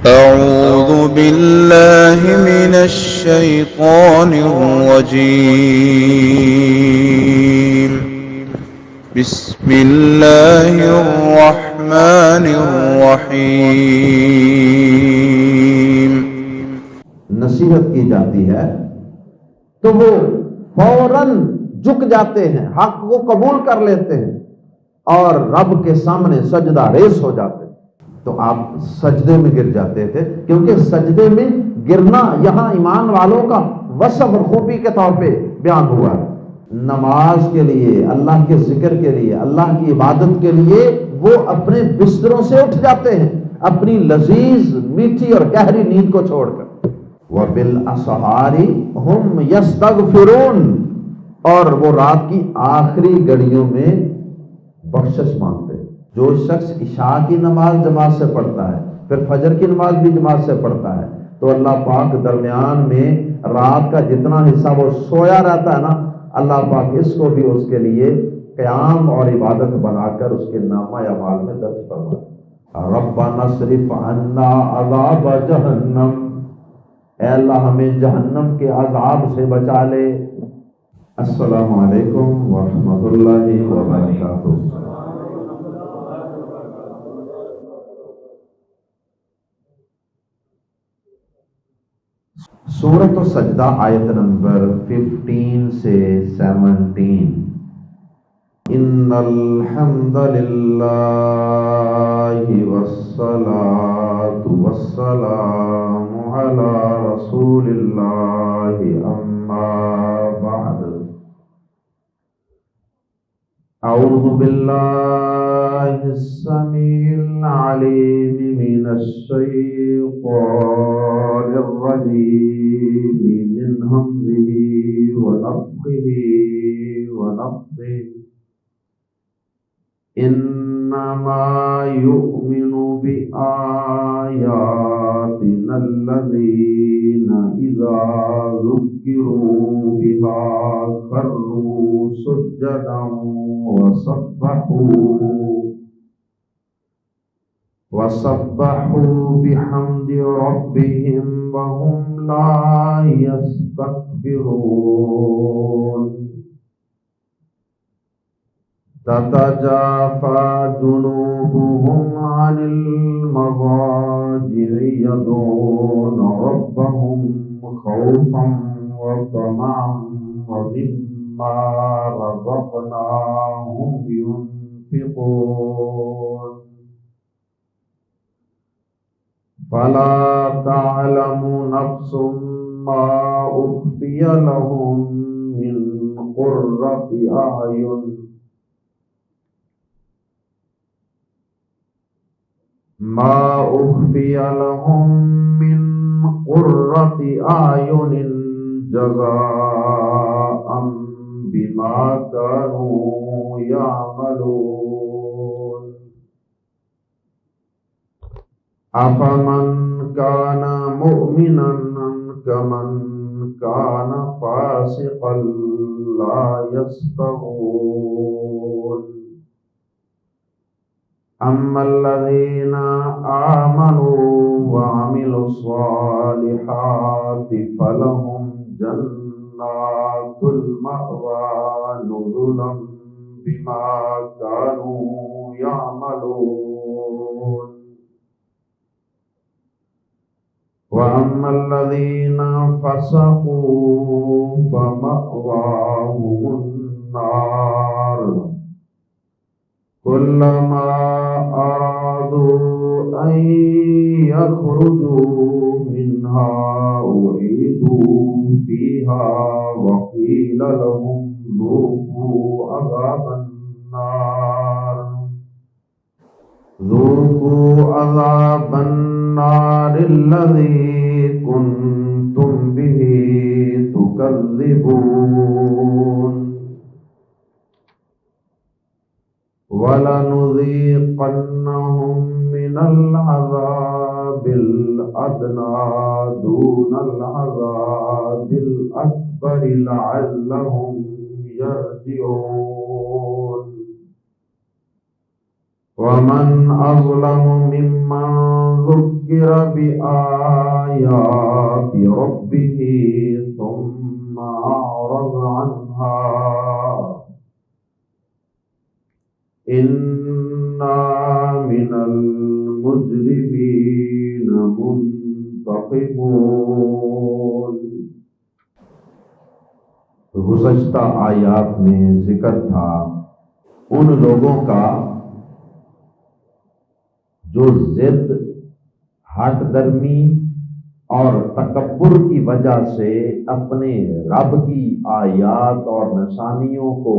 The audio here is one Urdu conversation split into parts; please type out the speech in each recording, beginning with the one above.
أعوذ بالله من الشيطان الرجيم. بسم الله الرحمن الرحيم. نصیحت کی جاتی ہے تو وہ فوراً جھک جاتے ہیں، حق کو قبول کر لیتے ہیں اور رب کے سامنے سجدہ ریز ہو جاتے ہیں۔ تو آپ سجدے میں گر جاتے تھے، کیونکہ سجدے میں گرنا یہاں ایمان والوں کا وصف اور خوبی کے طور پہ بیان ہوا ہے۔ نماز کے لیے، اللہ کے ذکر کے لیے، اللہ کی عبادت کے لیے وہ اپنے بستروں سے اٹھ جاتے ہیں، اپنی لذیذ میٹھی اور گہری نیند کو چھوڑ کر۔ وَبِالْأَسْحَارِ هُمْ يَسْتَغْفِرُونَ، اور وہ رات کی آخری گھڑیوں میں بخشش مانگتے ہیں۔ جو شخص عشاء کی نماز جماعت سے پڑھتا ہے، پھر فجر کی نماز بھی جماعت سے پڑھتا ہے، تو اللہ پاک درمیان میں رات کا جتنا حصہ وہ سویا رہتا ہے نا، اللہ پاک اس کو بھی اس کے لیے قیام اور عبادت بنا کر اس کے نامہ اعمال میں درج فرمائے۔ ربنا اصرف عنا عذاب جہنم، اے اللہ ہمیں جہنم کے عذاب سے بچا لے۔ السلام علیکم ورحمۃ اللہ وبرکاتہ۔ سورۃ السجدہ آیت نمبر 15 سے 17۔ ان الحمد للہ والصلاة والسلام علی رسول اللہ، اما بعد۔ اعوذ باللہ السمیع العلیم من الشیطان الرجیم، من ہمزہ ونفخہ ونفثہ۔ انما یؤمن بآیاتنا الذین اذا ذکروا بها خروا سجدا وسبحوا بحمد ربهم وهم لا يستكبرون۔ تتجافى جنوبهم عن المضاجع يدعون ربهم خوفا وطمعا ومما رزقناهم ينفقون۔ فلا تعلم نفس ما أخفي لهم من قرة أعين جزاء بما كانوا يعملون۔ أفمن كان مؤمنا كمن كان فاسقا لا يستوون۔ أما الذين آمنوا وعملوا الصالحات فلهم جنات المأوى نزلا بما كانوا يعملون۔ وأما الذين فسقوا فمأواهم النار كلما أرادوا أن يخرجوا منها أعيدوا فيها وقيل لهم ذوقوا عذاب النار الذي كنتم به تكذبون۔ وَلَنُذِيقَنَّهُم مِّنَ الْعَذَابِ الْأَدْنَىٰ دُونَ الْعَذَابِ الْأَكْبَرِ لَعَلَّهُمْ يَرْجِعُونَ۔ وَمَنْ أَظْلَمُ مِمَّن ذُكِّرَ ذکر بآیات ربہ ثم اعرض عنہا انا من المجرمین منتقمون۔ گزشتہ آیات میں ذکر تھا ان لوگوں کا جو ضد، ہٹ درمی اور تکبر کی وجہ سے اپنے رب کی آیات اور نشانیوں کو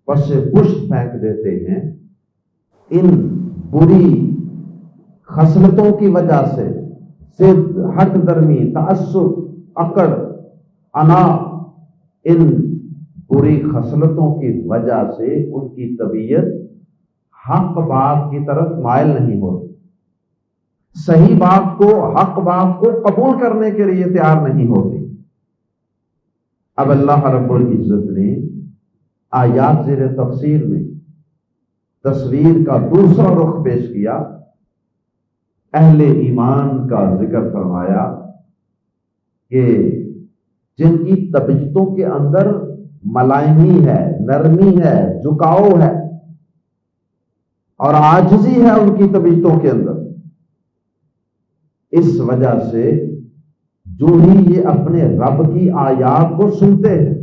پس پشت پھینک دیتے ہیں۔ ان بری خصلتوں کی وجہ سے، ضد، ہٹ درمی، تعصب، اکڑ، انا، ان بری خصلتوں کی وجہ سے ان کی طبیعت حق بات کی طرف مائل نہیں ہوتی، صحیح بات کو، حق بات کو قبول کرنے کے لیے تیار نہیں ہوتی۔ اب اللہ رب العزت نے آیات زیر تفسیر میں تصویر کا دوسرا رخ پیش کیا، اہل ایمان کا ذکر فرمایا کہ جن کی طبیعتوں کے اندر ملائمی ہے، نرمی ہے، جھکاؤ ہے اور عاجزی ہے ان کی طبیعتوں کے اندر، اس وجہ سے جو ہی یہ اپنے رب کی آیات کو سنتے ہیں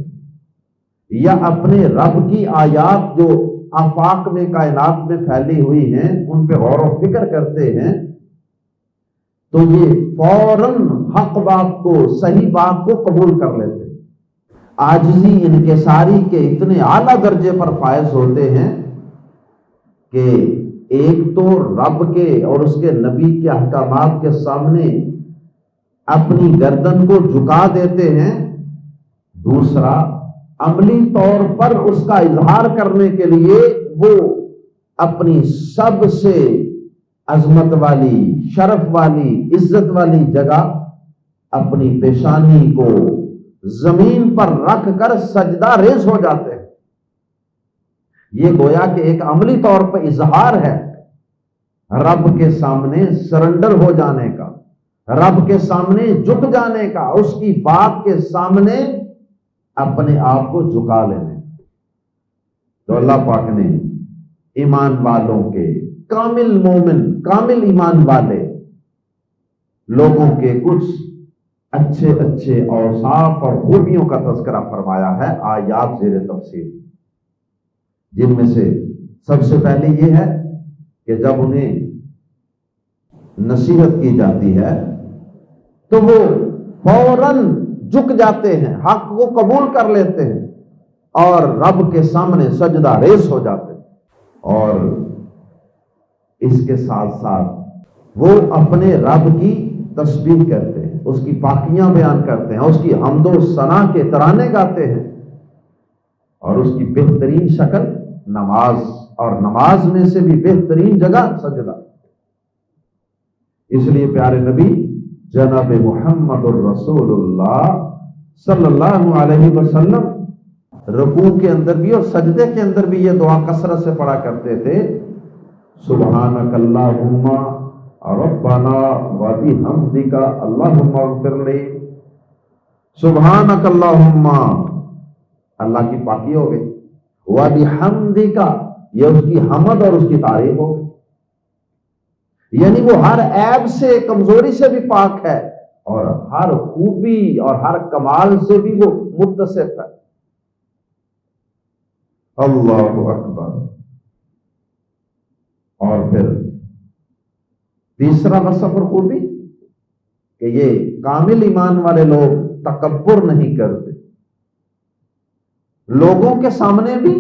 یا اپنے رب کی آیات جو آفاق میں، کائنات میں پھیلی ہوئی ہیں، ان پہ غور و فکر کرتے ہیں، تو یہ فوراً حق بات کو، صحیح بات کو قبول کر لیتے ہیں۔ عاجزی، انکساری کے اتنے اعلیٰ درجے پر فائز ہوتے ہیں کہ ایک تو رب کے اور اس کے نبی کے احکامات کے سامنے اپنی گردن کو جھکا دیتے ہیں، دوسرا عملی طور پر اس کا اظہار کرنے کے لیے وہ اپنی سب سے عظمت والی، شرف والی، عزت والی جگہ اپنی پیشانی کو زمین پر رکھ کر سجدہ ریز ہو جاتے ہیں۔ یہ گویا کہ ایک عملی طور پر اظہار ہے رب کے سامنے سرنڈر ہو جانے کا، رب کے سامنے جھک جانے کا، اس کی بات کے سامنے اپنے آپ کو جھکا لینے۔ تو اللہ پاک نے ایمان والوں کے، کامل مومن، کامل ایمان والے لوگوں کے کچھ اچھے اچھے اوصاف اور خوبیوں کا تذکرہ فرمایا ہے آیات زیر تفسیر، جن میں سے سب سے پہلے یہ ہے کہ جب انہیں نصیحت کی جاتی ہے تو وہ فوراً جھک جاتے ہیں، حق کو قبول کر لیتے ہیں اور رب کے سامنے سجدہ ریز ہو جاتے ہیں، اور اس کے ساتھ ساتھ وہ اپنے رب کی تسبیح کرتے ہیں، اس کی پاکیاں بیان کرتے ہیں، اس کی حمد و ثنا کے ترانے گاتے ہیں، اور اس کی بہترین شکل نماز، اور نماز میں سے بھی بہترین جگہ سجدہ۔ اس لیے پیارے نبی جناب محمد الرسول اللہ صلی اللہ علیہ وسلم رکوع کے اندر بھی اور سجدے کے اندر بھی یہ دعا کثرت سے پڑھا کرتے تھے، سبحانک اللہم ربنا وبحمدک اللہم اغفر لی۔ سبحانک اللہم، اللہ کی پاکی ہو گئی، وبحمدک، یہ اس کی حمد اور اس کی تعریف ہو گئی، یعنی وہ ہر عیب سے، کمزوری سے بھی پاک ہے اور ہر خوبی اور ہر کمال سے بھی وہ متصف ہے۔ اللہ اکبر۔ اور پھر تیسرا وصف اور خوبی کہ یہ کامل ایمان والے لوگ تکبر نہیں کرتے، لوگوں کے سامنے بھی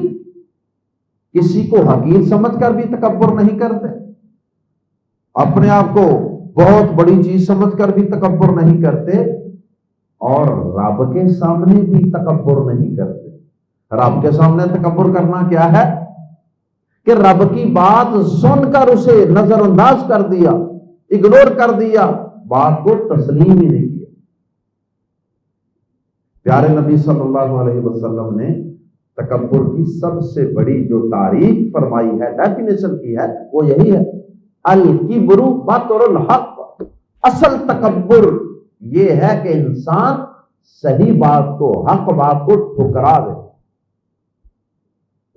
کسی کو حقیر سمجھ کر بھی تکبر نہیں کرتے، اپنے آپ کو بہت بڑی چیز سمجھ کر بھی تکبر نہیں کرتے، اور رب کے سامنے بھی تکبر نہیں کرتے۔ رب کے سامنے تکبر کرنا کیا ہے کہ رب کی بات سن کر اسے نظر انداز کر دیا، اگنور کر دیا، بات کو تسلیم ہی نہیں کیا۔ پیارے نبی صلی اللہ علیہ وسلم نے تکبر کی سب سے بڑی جو تعریف فرمائی ہے، ڈیفینیشن کی ہے، وہ یہی ہے، الکبر بطر الحق، اصل تکبر یہ ہے کہ انسان صحیح بات کو، حق بات کو ٹھکرا دے،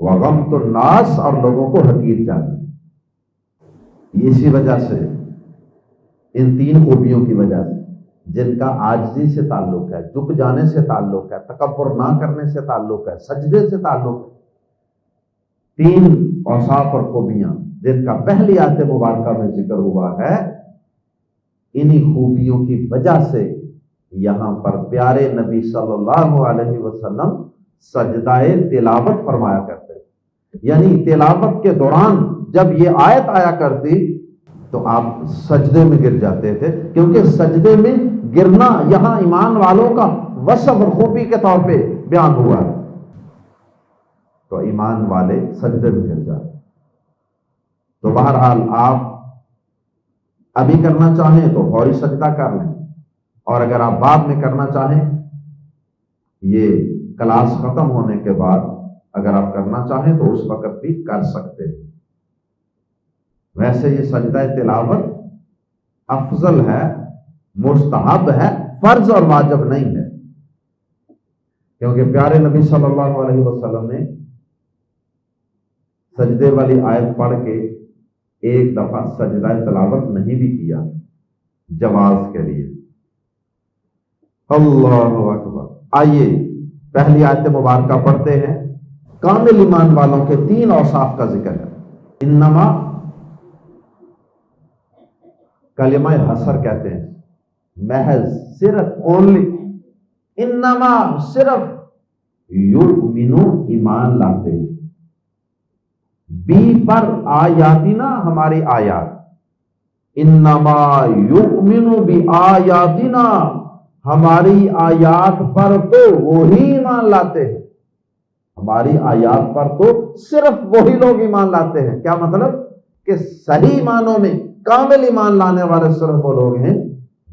وغمط الناس، اور لوگوں کو حقیر جانے۔ اسی وجہ سے، ان تین خوبیوں کی وجہ سے، جن کا عاجزی سے تعلق ہے، جھک جانے سے تعلق ہے، تکبر نہ کرنے سے تعلق ہے، سجدے سے تعلق ہے، تین اوصاف اور خوبیاں جن کا پہلی آیت مبارکہ میں ذکر ہوا ہے، انہی خوبیوں کی وجہ سے یہاں پر پیارے نبی صلی اللہ علیہ وسلم سجدہ تلاوت فرمایا کرتے، یعنی تلاوت کے دوران جب یہ آیت آیا کرتی تو آپ سجدے میں گر جاتے تھے، کیونکہ سجدے میں گرنا یہاں ایمان والوں کا وصف اور خوبی کے طور پہ بیان ہوا ہے، تو ایمان والے سجدے میں گر جاتے۔ تو بہرحال آپ ابھی کرنا چاہیں تو فوری سجدہ کر لیں، اور اگر آپ بعد میں کرنا چاہیں، یہ کلاس ختم ہونے کے بعد اگر آپ کرنا چاہیں تو اس وقت بھی کر سکتے ہیں۔ ویسے یہ سجدہ تلاوت افضل ہے، مستحب ہے، فرض اور واجب نہیں ہے، کیونکہ پیارے نبی صلی اللہ علیہ وسلم نے سجدے والی آیت پڑھ کے ایک دفعہ سجدہ تلاوت نہیں بھی کیا جواز کے لیے۔ اللہ اکبر۔ آئیے پہلی آیت مبارکہ پڑھتے ہیں۔ کامل ایمان والوں کے تین اوصاف کا ذکر ہے۔ انما کلمہ حصر کہتے ہیں، محض، صرف، اونلی، انما صرف، یؤمنو ایمان لاتے ہیں، بی پر آیاتنا ہماری آیات، انما یؤمنو بی آیاتنا ہماری آیات پر تو وہی ایمان لاتے ہیں، ہماری آیات پر تو صرف وہی لوگ ایمان لاتے ہیں۔ کیا مطلب؟ کہ صحیح معنوں میں کامل ایمان لانے والے صرف وہ لوگ ہیں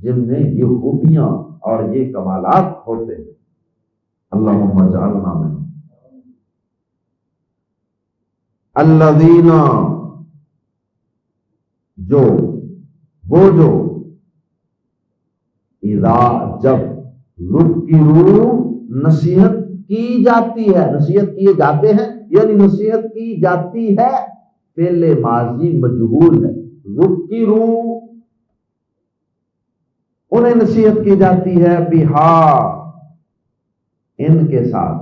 جن میں یہ خوبیاں اور یہ کمالات ہوتے ہیں۔ اللہم اجعلنا منہم۔ الذین، جو اذا، جب، ذکروا، نصیحت کی جاتی ہے، نصیحت کیے جاتے ہیں، یعنی نصیحت کی جاتی ہے، پہلے ماضی مجہول ہے، ذکروا، انہیں نصیحت کی جاتی ہے، بہا، ان کے ساتھ،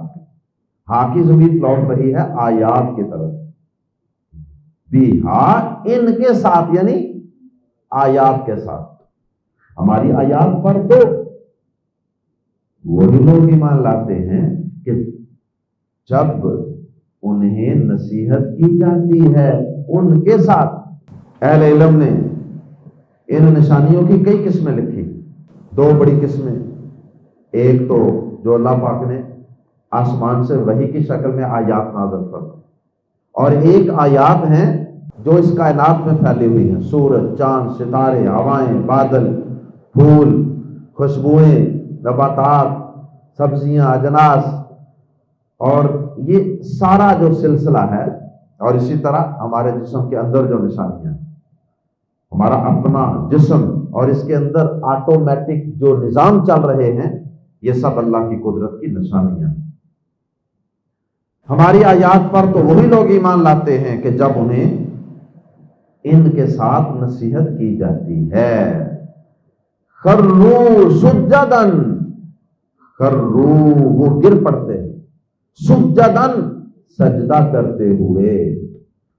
ہاں کی ضمیر لوٹ رہی ہے آیات کی طرف، بہا، ان کے ساتھ، یعنی آیات کے ساتھ، ہماری آیات پر تو وہی لوگ ایمان لاتے ہیں کہ جب انہیں نصیحت کی جاتی ہے ان کے ساتھ۔ اہل علم نے ان نشانیوں کی کئی قسمیں لکھی، دو بڑی قسمیں، ایک تو جو اللہ پاک نے آسمان سے وحی کی شکل میں آیات نازل فرمائی، اور ایک آیات ہیں جو اس کائنات میں پھیلی ہوئی ہیں، سورج، چاند، ستارے، ہوائیں، بادل، پھول، خوشبوئیں، نباتات، سبزیاں، اجناس، اور یہ سارا جو سلسلہ ہے، اور اسی طرح ہمارے جسم کے اندر جو نشانیاں ہیں، ہمارا اپنا جسم اور اس کے اندر آٹومیٹک جو نظام چل رہے ہیں، یہ سب اللہ کی قدرت کی نشانیاں ہیں۔ ہماری آیات پر تو وہی لوگ ایمان لاتے ہیں کہ جب انہیں ان کے ساتھ نصیحت کی جاتی ہے، خروا سجدن، خروا، وہ گر پڑتے ہیں، سجدن، سجدہ کرتے ہوئے،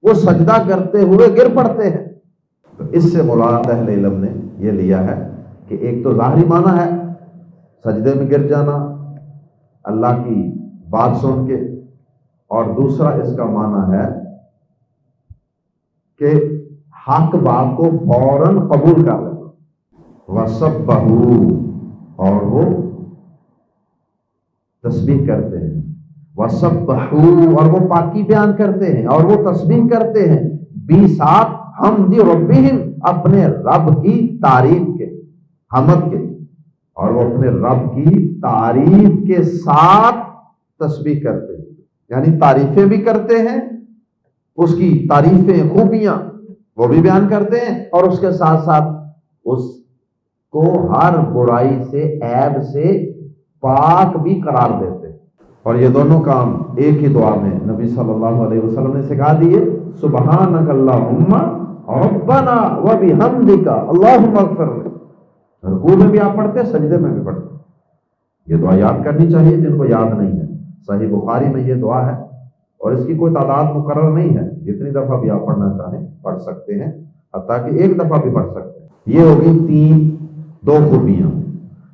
وہ سجدہ کرتے ہوئے گر پڑتے ہیں۔ تو اس سے مراد اہل علم نے یہ لیا ہے کہ ایک تو ظاہری معنی ہے سجدے میں گر جانا اللہ کی بات سن کے، اور دوسرا اس کا معنی ہے کہ حق بات کو فوراً قبول کر لینا، وَسَبَّحُوا، اور وہ تسبیح کرتے ہیں، وَسَبَّحُوا، اور وہ پاکی بیان کرتے ہیں، اور وہ تسبیح کرتے ہیں، بِسَاتھ حمد ربہم، اپنے رب کی تعریف کے، حمد کے، اور وہ اپنے رب کی تعریف کے ساتھ تسبیح کرتے ہیں، یعنی تعریفیں بھی کرتے ہیں، اس کی تعریفیں، خوبیاں وہ بھی بیان کرتے ہیں، اور اس کے ساتھ ساتھ اس کو ہر برائی سے، عیب سے پاک بھی قرار دیتے. اور یہ دونوں کام ایک ہی دعا میں نبی صلی اللہ علیہ وسلم نے سکھا دیے. سبحانک اللہم ربنا وبحمدک اللہم اغفر لی. رکوع میں بھی آپ پڑھتے، سجدے میں بھی پڑھتے. یہ دعا یاد کرنی چاہیے جن کو یاد نہیں ہے. صحیح بخاری میں یہ دعا ہے اور اس کی کوئی تعداد مقرر نہیں ہے، جتنی دفعہ بھی آپ پڑھنا چاہیں پڑھ سکتے ہیں، حتیٰ کہ ایک دفعہ بھی پڑھ سکتے ہیں. یہ ہوگی دو خوبیاں.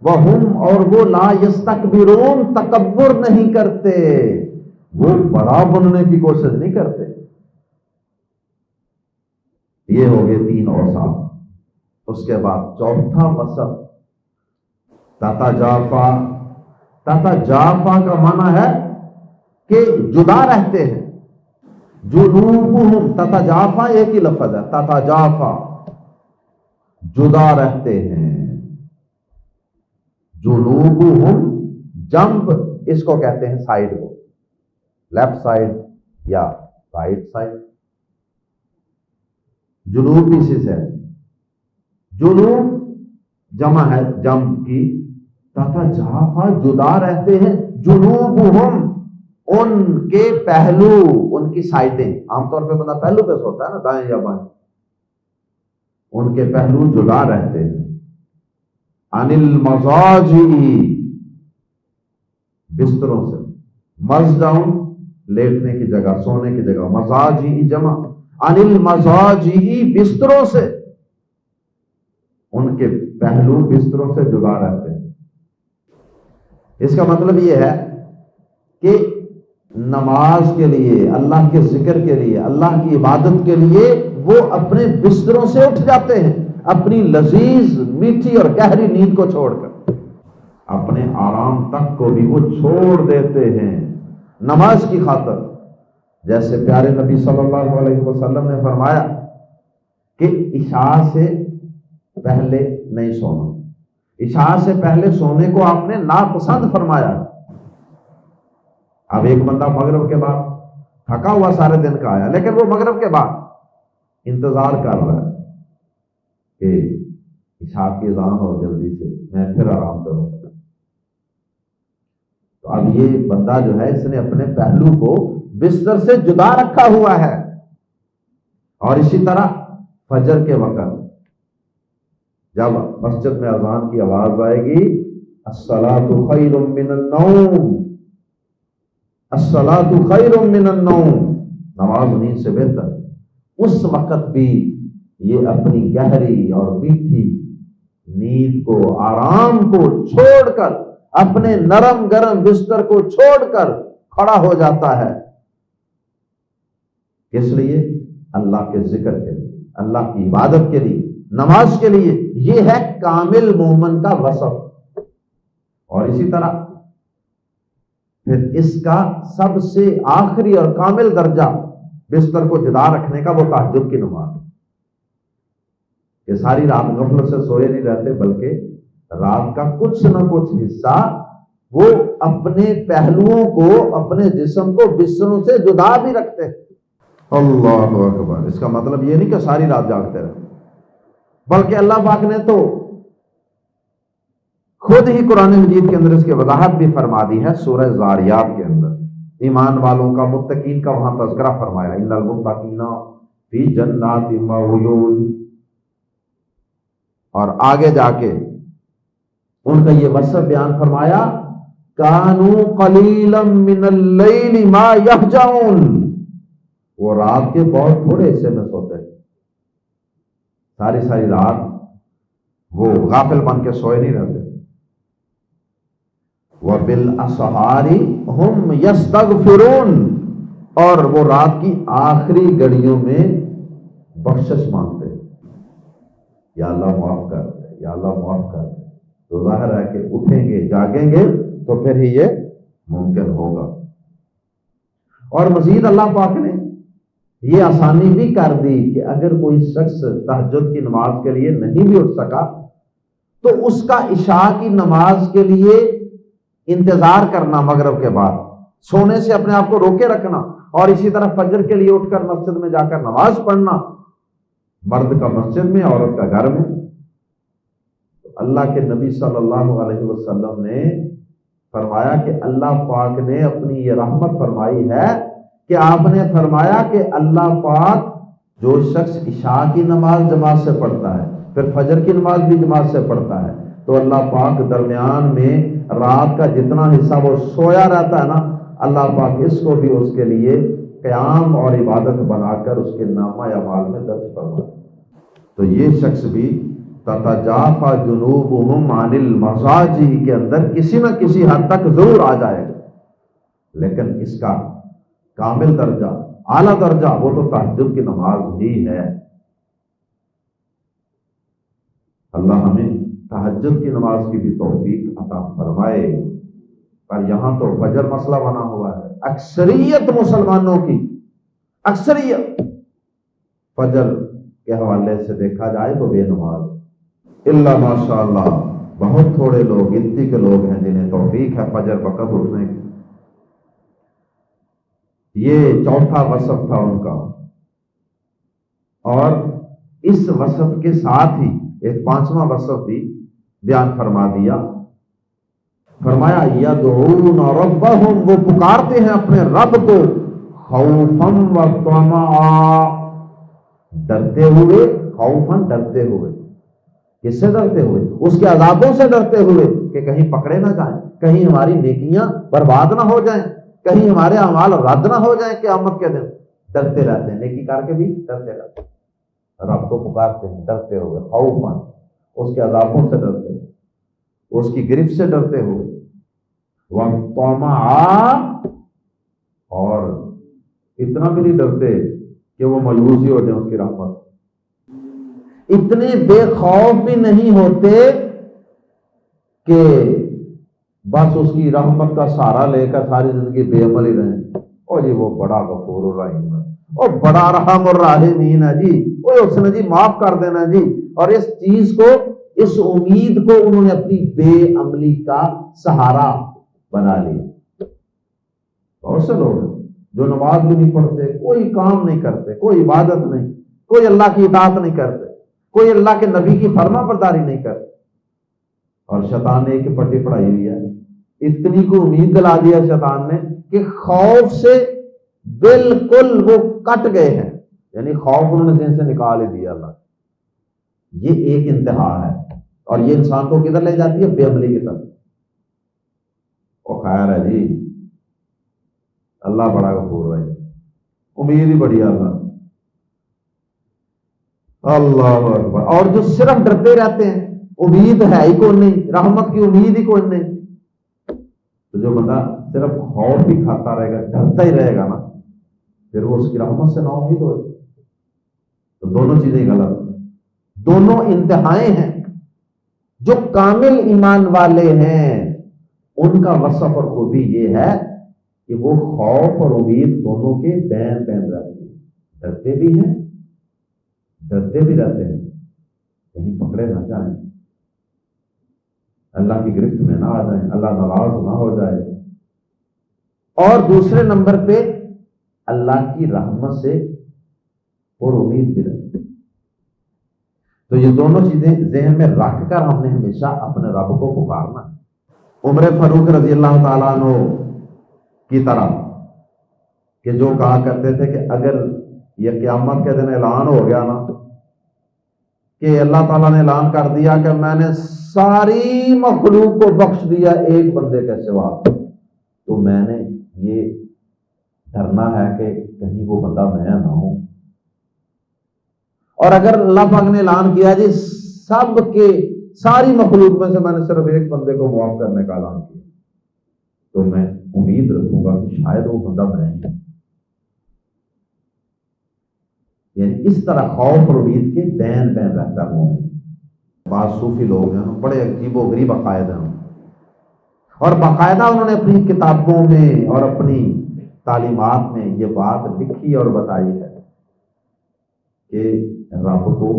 وَهُمْ اور وہ لا يَسْتَكْبِرُونَ تکبر نہیں کرتے، وہ بڑا بننے کی کوشش نہیں کرتے. یہ ہو گئے 3 اوصاف. اس کے بعد چوتھا وصف تتجافا. تتجافا کا معنی ہے کہ جدا رہتے ہیں. جنوبہم، تتجافا ایک ہی لفظ ہے، تتجافا جدا رہتے ہیں. جنوبہم جنب اس کو کہتے ہیں سائڈ کو، لیفٹ سائڈ یا رائٹ سائڈ. جنوب بھی اسی سے ہے. جنوب جمع ہے جنب کی. تتجافا جدا رہتے ہیں. جنوبہم ان کے پہلو، ان کی سائڈیں. عام طور پہ بندہ پہلو پہ سوتا ہے نا، دائیں یا بائیں. ان کے پہلو جدا رہتے ہیں. عن المضاجع بستروں سے. مضجع لیٹنے کی جگہ، سونے کی جگہ. مضاجع جمع. عن المضاجع بستروں سے. ان کے پہلو بستروں سے جدا رہتے ہیں. اس کا مطلب یہ ہے کہ نماز کے لیے، اللہ کے ذکر کے لیے، اللہ کی عبادت کے لیے وہ اپنے بستروں سے اٹھ جاتے ہیں، اپنی لذیذ میٹھی اور گہری نیند کو چھوڑ کر. اپنے آرام تک کو بھی وہ چھوڑ دیتے ہیں نماز کی خاطر. جیسے پیارے نبی صلی اللہ علیہ وسلم نے فرمایا کہ عشاء سے پہلے نہیں سونا. عشاء سے پہلے سونے کو آپ نے ناپسند فرمایا. اب ایک بندہ مغرب کے بعد تھکا ہوا سارے دن کا آیا، لیکن وہ مغرب کے بعد انتظار کر رہا ہے کہ عشاء کی اذان ہو جلدی سے میں پھر آرام کروں. تو اب یہ بندہ جو ہے اس نے اپنے پہلو کو بستر سے جدا رکھا ہوا ہے. اور اسی طرح فجر کے وقت جب مسجد میں اذان کی آواز آئے گی، الصلاۃ خیر من النوم، الصلاۃ خیر من النوم، نماز نیند سے بہتر. اس وقت بھی یہ اپنی گہری اور میٹھی نیند کو، آرام کو چھوڑ کر، اپنے نرم گرم بستر کو چھوڑ کر کھڑا ہو جاتا ہے. کس لیے؟ اللہ کے ذکر کے لیے، اللہ کی عبادت کے لیے، نماز کے لیے. یہ ہے کامل مومن کا وصف. اور اسی طرح پھر اس کا سب سے آخری اور کامل درجہ بستر کو جدا رکھنے کا وہ تہجد کی نماز، کہ ساری رات غفلت سے سوئے نہیں رہتے، بلکہ رات کا کچھ نہ کچھ حصہ وہ اپنے پہلوؤں کو، اپنے جسم کو بستروں سے جدا بھی رکھتے ہیں. اللہ اکبر. اس کا مطلب یہ نہیں کہ ساری رات جاگتے رہے، بلکہ اللہ پاک نے تو خود ہی قرآن مجید کے اندر اس کی وضاحت بھی فرما دی ہے. سورہ زاریات کے اندر ایمان والوں کا، متقین کا وہاں تذکرہ فرمایا. ان المتقین فی جنات وعیون. اور آگے جا کے ان کا یہ وصف بیان فرمایا، کانوا قلیلا من اللیل ما یہجعون. وہ رات کے بہت تھوڑے حصے میں سوتے ہیں، ساری رات وہ غافل بن کے سوئے نہیں رہتے. وَبِالْأَسْحَارِ هُمْ يَسْتَغْفِرُونَ. اور وہ رات کی آخری گھڑیوں میں بخشش مانگتے ہیں، یا اللہ معاف کر دے، یا اللہ معاف کر دے. تو ظاہر ہے کہ اٹھیں گے، جاگیں گے تو پھر ہی یہ ممکن ہوگا. اور مزید اللہ پاک نے یہ آسانی بھی کر دی کہ اگر کوئی شخص تہجد کی نماز کے لیے نہیں بھی اٹھ سکا تو اس کا عشاء کی نماز کے لیے انتظار کرنا، مغرب کے بعد سونے سے اپنے آپ کو روکے رکھنا، اور اسی طرح فجر کے لیے اٹھ کر مسجد میں جا کر نماز پڑھنا، مرد کا مسجد میں، عورت کا گھر میں. اللہ کے نبی صلی اللہ علیہ وسلم نے فرمایا کہ اللہ پاک نے اپنی یہ رحمت فرمائی ہے کہ آپ نے فرمایا کہ اللہ پاک جو شخص عشاء کی نماز جماعت سے پڑھتا ہے پھر فجر کی نماز بھی جماعت سے پڑھتا ہے تو اللہ پاک درمیان میں رات کا جتنا حصہ وہ سویا رہتا ہے نا، اللہ پاک اس کو بھی اس کے لیے قیام اور عبادت بنا کر اس کے نامہ اعمال میں درج فرماتا ہے۔ تو یہ شخص بھی تتجافا جنوبہم عن المضاجع کے اندر کسی نہ کسی حد تک ضرور آ جائے گا، لیکن اس کا کامل درجہ، اعلیٰ درجہ وہ تو تہجد کی نماز ہی ہے۔ اللہ ہمیں تہجد کی نماز کی بھی توفیق عطا فرمائے۔ پر یہاں تو فجر مسئلہ بنا ہوا ہے، اکثریت مسلمانوں کی اکثریت فجر کے حوالے سے دیکھا جائے تو بے نماز، اللہ ماشاء اللہ بہت تھوڑے لوگ، گنتی کے لوگ ہیں جنہیں توفیق ہے فجر وقت اٹھنے کی۔ یہ چوتھا وصف تھا ان کا، اور اس وصف کے ساتھ ہی ایک پانچواں وصف بھی بیان فرما دیا، فرمایا یدعون ربہم، وہ پکارتے ہیں اپنے رب کو، خوفا و طمعا، ڈرتے ہوئے، خوفا ڈرتے ہوئے، کس سے ڈرتے ہوئے؟ اس کے عذابوں سے ڈرتے ہوئے کہ کہیں پکڑے نہ جائیں، کہیں ہماری نیکیاں برباد نہ ہو جائیں، کہیں ہمارے اعمال رد نہ ہو جائیں قیامت کے دن۔ ڈرتے رہتے ہیں، نیکی کر کے بھی ڈرتے رہتے ہیں، رب کو پکارتے ہیں ڈرتے ہوئے، خوفا، اس کے عذابوں سے ڈرتے ہوئے، اس کی گرفت سے ڈرتے ہوئے، وَطَمَعًا، اور اتنا بھی نہیں ڈرتے کہ وہ ملوث ہی ہو جائیں اس کی رحمت، اتنے بے خوف بھی نہیں ہوتے کہ بس اس کی رحمت کا سہارا لے کر ساری زندگی بے عمل ہی رہیں۔ اور جی وہ بڑا غفور الرحیم ہے، اور بڑا رحم الراحمین ہے جی، وہ اس نے جی معاف کر دینا جی، اور اس چیز کو، اس امید کو انہوں نے اپنی بے عملی کا سہارا بنا لیا۔ بہت سے لوگ ہیں جو نماز بھی نہیں پڑھتے، کوئی کام نہیں کرتے، کوئی عبادت نہیں، کوئی اللہ کی اطاعت نہیں کرتے، کوئی اللہ کے نبی کی فرما برداری نہیں کرتے، اور شیطان نے ایک پٹی پڑھائی ہوئی ہے، اتنی کو امید دلا دیا شیطان نے کہ خوف سے بالکل وہ کٹ گئے ہیں، یعنی خوف انہوں نے ذہن سے نکال ہی دیا اللہ۔ یہ ایک انتہا ہے، اور یہ انسان کو کدھر لے جاتی ہے؟ بے عملی کی طرف۔ اور خیر ہے جی، اللہ بڑا غفور ہے، امید ہی بڑی اللہ، اللہ اکبر۔ اور جو صرف ڈرتے رہتے ہیں، امید ہے ہی کوئی نہیں، رحمت کی امید ہی کوئی نہیں، تو جو بندہ صرف خوف بھی کھاتا رہے گا، ڈرتا ہی رہے گا نا، پھر وہ اس کی رحمت سے نا امید ہو جائے۔ تو دونوں چیزیں غلط، دونوں انتہائیں ہیں۔ جو کامل ایمان والے ہیں ان کا وصف اور خوبی یہ ہے کہ وہ خوف اور امید دونوں کے بین بین رہتے ہیں، ڈرتے بھی ہیں، ڈرتے بھی رہتے ہیں کہیں پکڑے نہ جائیں، اللہ کی گرفت میں نہ آ جائیں، اللہ ناراض نہ ہو جائے، اور دوسرے نمبر پہ اللہ کی رحمت سے اور امید بھی رہتے ہیں۔ تو یہ دونوں چیزیں ذہن میں رکھ کر ہم نے ہمیشہ اپنے رب کو پکارنا۔ عمر فاروق رضی اللہ تعالیٰ عنہ کی طرح کہ جو کہا کرتے تھے کہ اگر یہ قیامت کے دن اعلان ہو گیا نا کہ اللہ تعالیٰ نے اعلان کر دیا کہ میں نے ساری مخلوق کو بخش دیا ایک بندے کے سوا، تو میں نے یہ ڈرنا ہے کہ کہیں وہ بندہ میں نہ ہوں، اور اگر اللہ پاک نے اعلان کیا جی سب کے ساری مخلوق میں سے میں نے صرف ایک بندے کو معاف کرنے کا اعلان کیا، تو میں امید رکھوں گا کہ شاید وہ بندہ میں ہی ہوں۔ یعنی اس طرح خوف اور امید کے بین بین رہتا ہوں۔ بعض صوفی لوگ ہیں بڑے عجیب و غریب عقائد ہیں، اور باقاعدہ انہوں نے اپنی کتابوں میں اور اپنی تعلیمات میں یہ بات لکھی اور بتائی ہے کہ رب کو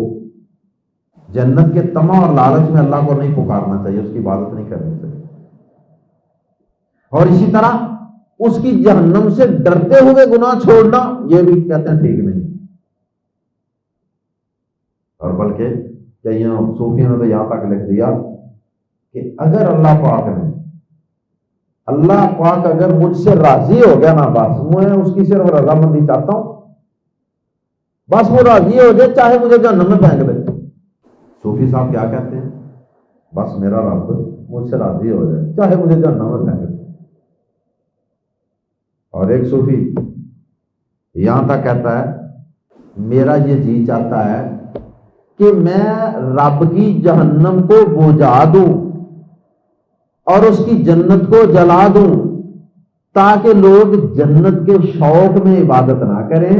جنت کے طمع اور لالچ میں اللہ کو نہیں پکارنا چاہیے، اس کی عبادت نہیں کرنی چاہیے، اور اسی طرح اس کی جہنم سے ڈرتے ہوئے گناہ چھوڑنا یہ بھی کہتے ہیں ٹھیک نہیں، اور بلکہ کئی صوفیوں نے تو یہاں تک لکھ دیا کہ اگر اللہ پاک اگر مجھ سے راضی ہو گیا نا، بس میں اس کی صرف رضامندی چاہتا ہوں، بس وہ راضی ہو جائے چاہے مجھے جہنم میں پھینک دے۔ صوفی صاحب کیا کہتے ہیں؟ بس میرا رب مجھ سے راضی ہو جائے چاہے مجھے جہنم میں پھینک دے۔ اور ایک صوفی یہاں تک کہتا ہے میرا یہ جی چاہتا ہے کہ میں رب کی جہنم کو بجھا دوں اور اس کی جنت کو جلا دوں، تاکہ لوگ جنت کے شوق میں عبادت نہ کریں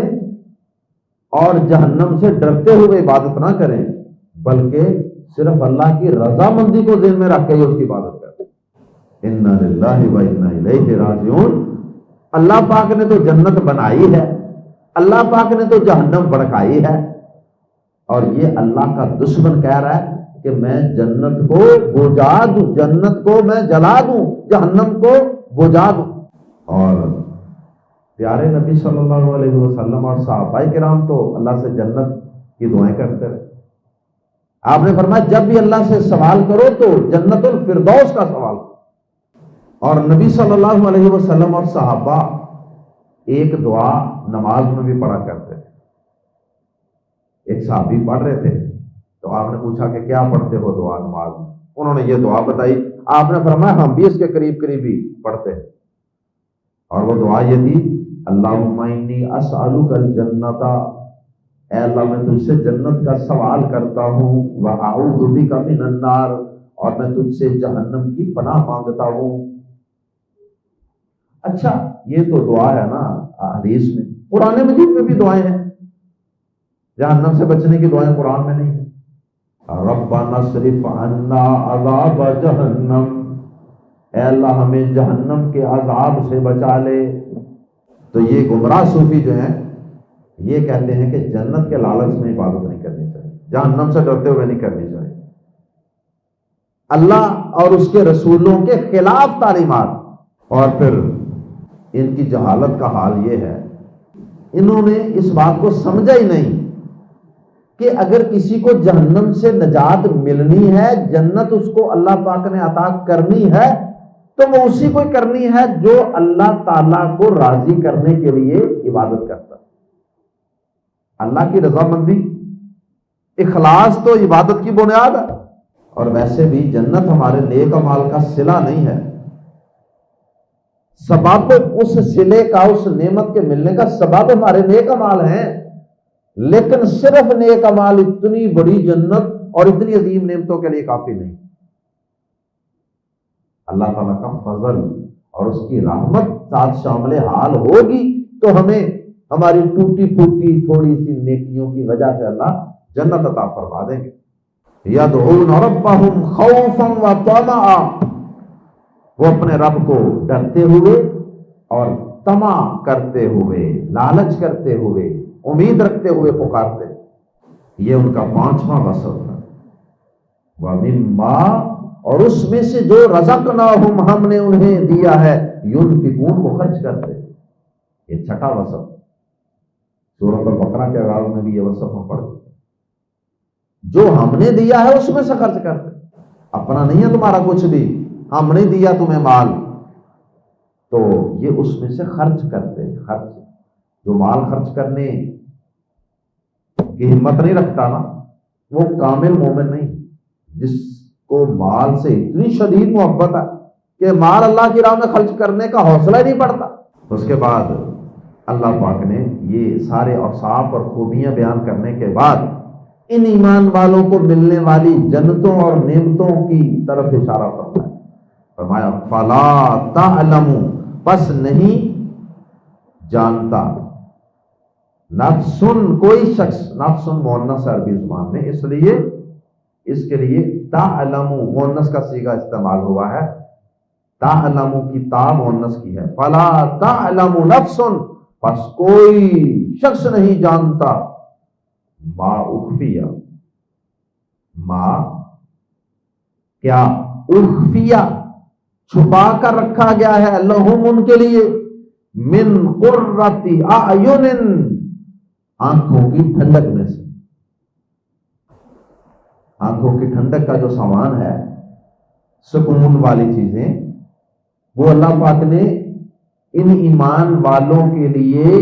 اور جہنم سے ڈرتے ہوئے عبادت نہ کریں، بلکہ صرف اللہ کی رضامندی کو ذہن میں رکھ کے ہی اس کی عبادت کریں۔ انا للہ و انا الیہ راجعون۔ اللہ پاک نے تو جنت بنائی ہے، اللہ پاک نے تو جہنم بھڑکائی ہے، اور یہ اللہ کا دشمن کہہ رہا ہے کہ میں جنت کو بجھا دوں، جنت کو میں جلا دوں، جہنم کو بجھا دوں۔ اور پیارے نبی صلی اللہ علیہ وسلم اور صحابہ کرام تو اللہ سے جنت کی دعائیں کرتے رہے۔ آپ نے فرمایا جب بھی اللہ سے سوال کرو تو جنت الفردوس کا سوال کرو۔ اور نبی صلی اللہ علیہ وسلم اور صحابہ ایک دعا نماز میں بھی پڑھا کرتے تھے۔ ایک صحابی پڑھ رہے تھے تو آپ نے پوچھا کہ کیا پڑھتے ہو دعا نماز میں؟ انہوں نے یہ دعا بتائی، آپ نے فرمایا ہم بھی اس کے قریب قریب ہی پڑھتے ہیں، اور وہ دعا یہ تھی اللہم انی اسألک الجنت، اے اللہ میں تجھ سے جنت کا سوال کرتا ہوں، وَأَعُوذُ بِكَ مِنَ النَّارِ، اور میں تجھ سے جہنم کی پناہ مانگتا ہوں۔ اچھا یہ تو دعا ہے نا حدیث میں، قرآن مجید میں بھی دعائیں ہیں، جہنم سے بچنے کی دعائیں قرآن میں نہیں ہیں۔ ربنا اصرف عنا عذاب جہنم، اے اللہ ہمیں جہنم کے عذاب سے بچا لے۔ تو یہ گمراہ صوفی جو ہیں یہ کہتے ہیں کہ جنت کے لالچ میں عبادت نہیں کرنی چاہیے، جہنم سے ڈرتے ہوئے نہیں کرنی چاہیے۔ اللہ اور اس کے رسولوں کے خلاف تعلیمات، اور پھر ان کی جہالت کا حال یہ ہے انہوں نے اس بات کو سمجھا ہی نہیں کہ اگر کسی کو جہنم سے نجات ملنی ہے، جنت اس کو اللہ پاک نے عطا کرنی ہے، تو وہ اسی کو کرنی ہے جو اللہ تعالیٰ کو راضی کرنے کے لیے عبادت کرتا ہے۔ اللہ کی رضامندی، اخلاص تو عبادت کی بنیاد ہے۔ اور ویسے بھی جنت ہمارے نیک اعمال کا صلہ نہیں ہے، سبب اس صلے کا، اس نعمت کے ملنے کا سبب ہمارے نیک اعمال ہیں، لیکن صرف نیک اعمال اتنی بڑی جنت اور اتنی عظیم نعمتوں کے لیے کافی نہیں۔ اللہ تعالیٰ کا فضل اور اس کی رحمت ساتھ شامل حال ہوگی تو ہمیں ہماری ٹوٹی پھوٹی تھوڑی سی نیکیوں کی وجہ سے اللہ جنت عطا فرما دیں گے۔ یدعون ربهم خوفا وطمعا، وہ اپنے رب کو ڈرتے ہوئے اور طمع کرتے ہوئے، لالچ کرتے ہوئے، امید رکھتے ہوئے پکارتے۔ یہ ان کا 5واں وصف ہے۔ وَمِمَّا، اور اس میں سے جو رزقناہم، ہم نے انہیں دیا ہے، ينفقون، وہ خرچ کرتے۔ یہ 6واں وصف، سورۃ البقرہ کے آغاز میں بھی یہ وصف ہم پڑھ چکے۔ جو ہم نے دیا ہے اس میں سے خرچ کرتے، اپنا نہیں ہے تمہارا کچھ بھی، ہم نے دیا تمہیں مال تو یہ اس میں سے خرچ کرتے۔ خرچ، جو مال خرچ کرنے کی ہمت نہیں رکھتا نا وہ کامل مومن نہیں۔ جس کو مال سے اتنی شدید محبت ہے کہ مال اللہ کی راہ میں خرچ کرنے کا حوصلہ ہی نہیں پڑتا۔ اس کے بعد اللہ پاک نے یہ سارے اوصاف اور خوبیاں بیان کرنے کے بعد ان ایمان والوں کو ملنے والی جنتوں اور نعمتوں کی طرف اشارہ فرمایا۔ فرمایا فَلَا تَعْلَمُ، پس نہیں جانتا، نفسن، کوئی شخص، نفسن مؤنث عربی زبان میں، اس لیے اس کے لیے تعلم مؤنث کا صیغہ استعمال ہوا ہے، تعلم کی تا مؤنث کی ہے۔ فلا تعلم نفس، پس کوئی شخص نہیں جانتا، ما اخفیا، ما کیا، اخفیا چھپا کر رکھا گیا ہے، لہم ان کے لیے، من قرۃ اعین، آنکھوں کی ٹھنڈک میں سے۔ آنکھوں کی ٹھنڈک کا جو سامان ہے سکون والی چیزیں، وہ اللہ پاک نے ان ایمان والوں کے لیے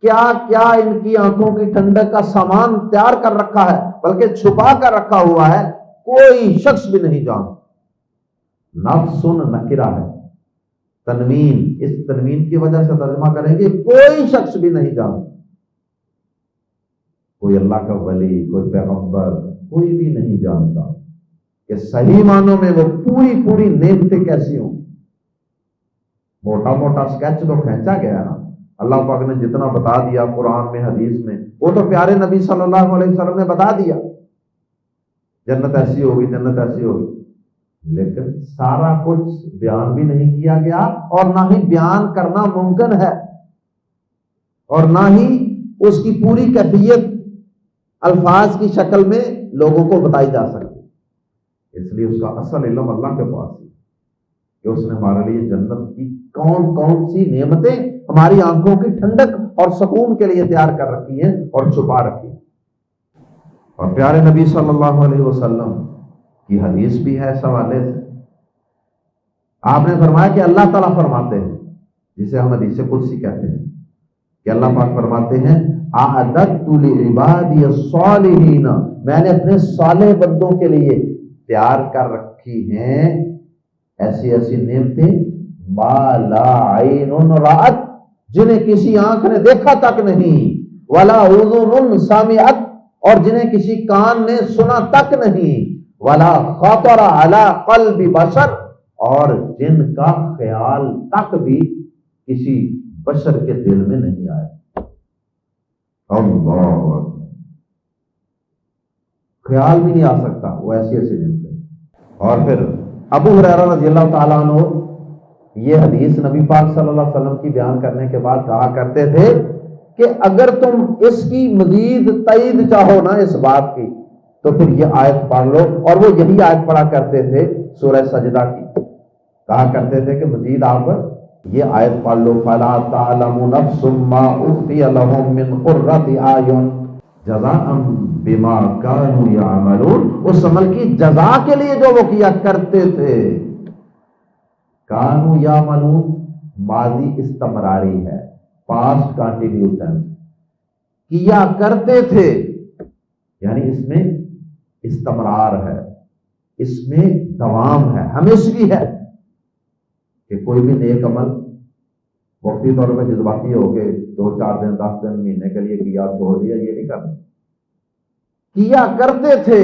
کیا کیا ان کی آنکھوں کی ٹھنڈک کا سامان تیار کر رکھا ہے، بلکہ چھپا کر رکھا ہوا ہے، کوئی شخص بھی نہیں جانتا۔ نفس نکرہ ہے، تنوین، اس تنوین کی وجہ سے ترجمہ کریں گے کوئی شخص بھی نہیں جانتا، کوئی اللہ کا ولی، کوئی پیغمبر، کوئی بھی نہیں جانتا کہ صحیح معنوں میں وہ پوری پوری نعمتیں کیسی ہوں۔ موٹا موٹا سکیچ تو کھینچا گیا نا، اللہ پاک نے جتنا بتا دیا قرآن میں، حدیث میں، وہ تو پیارے نبی صلی اللہ علیہ وسلم نے بتا دیا، جنت ایسی ہوگی، جنت ایسی ہوگی، لیکن سارا کچھ بیان بھی نہیں کیا گیا، اور نہ ہی بیان کرنا ممکن ہے، اور نہ ہی اس کی پوری کیفیت الفاظ کی شکل میں لوگوں کو بتائی جا سکتی۔ اس لیے اس کا اصل علم اللہ کے پاس ہے کہ اس نے ہمارے لیے جنت کی کون کون سی نعمتیں ہماری آنکھوں کی ٹھنڈک اور سکون کے لیے تیار کر رکھی ہیں اور چھپا رکھی ہیں۔ اور پیارے نبی صلی اللہ علیہ وسلم کی حدیث بھی ہے اس حوالے سے، آپ نے فرمایا کہ اللہ تعالیٰ فرماتے ہیں، جسے ہم حدیث قدسی کہتے ہیں، کہ اللہ پاک فرماتے ہیں اعددت لعبادی الصالحین، میں نے اپنے صالح بندوں کے لیے تیار کر رکھی ہیں ایسی ایسی نعمتیں ما لا عین رأت، جنہیں کسی آنکھ نے دیکھا تک نہیں، ولا اذن سمعت، اور جنہیں کسی کان نے سنا تک نہیں، ولا خطر علی قلب بشر، اور جن کا خیال تک بھی کسی بشر کے دل میں نہیں آیا۔ اللہ اکبر، خیال بھی نہیں آ سکتا، وہ ایسی ایسی نعمتیں۔ اور پھر ابو ہریرہ رضی اللہ تعالیٰ عنہ یہ حدیث نبی پاک صلی اللہ علیہ وسلم کی بیان کرنے کے بعد کہا کرتے تھے کہ اگر تم اس کی مزید تائید چاہو نا اس بات کی، تو پھر یہ آیت پڑھ لو، اور وہ یہی آیت پڑھا کرتے تھے سورہ سجدہ کی، کہا کرتے تھے کہ مزید آپ یہ آیت پڑھ لو فَلَا تَعْلَمُ نَفْسٌ مَّا أُخْفِيَ لَهُم مِّن قُرَّةِ أَعْيُنٍ جَزَاءً بِمَا كَانُوا يَعْمَلُونَ، اس عمل کی جزا کے لیے جو وہ کیا کرتے تھے۔ کانو یعملون ماضی استمراری ہے، پاسٹ کنٹینیوس ٹینس، کیا کرتے تھے، یعنی اس میں استمرار ہے، اس میں دوام ہے، ہمیشگی ہے، کہ کوئی بھی نیک عمل وقتی طور پہ جذباتی ہو کے 2 4 دن 10 دن مہینے کے لیے کیا چھوڑ دیا، یہ نہیں کرنا، کیا کرتے تھے،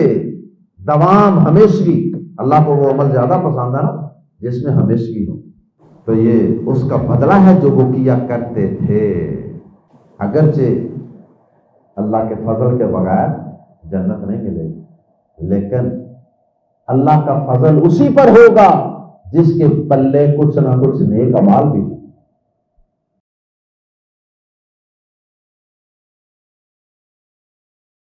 دوام، ہمیشگی۔ اللہ کو وہ عمل زیادہ پسند ہے نا جس میں ہمیشگی ہو، تو یہ اس کا بدلہ ہے جو وہ کیا کرتے تھے۔ اگرچہ اللہ کے فضل کے بغیر جنت نہیں ملے گی، لیکن اللہ کا فضل اسی پر ہوگا جس کے پلے کچھ نہ کچھ نیک اعمال بھی ہو۔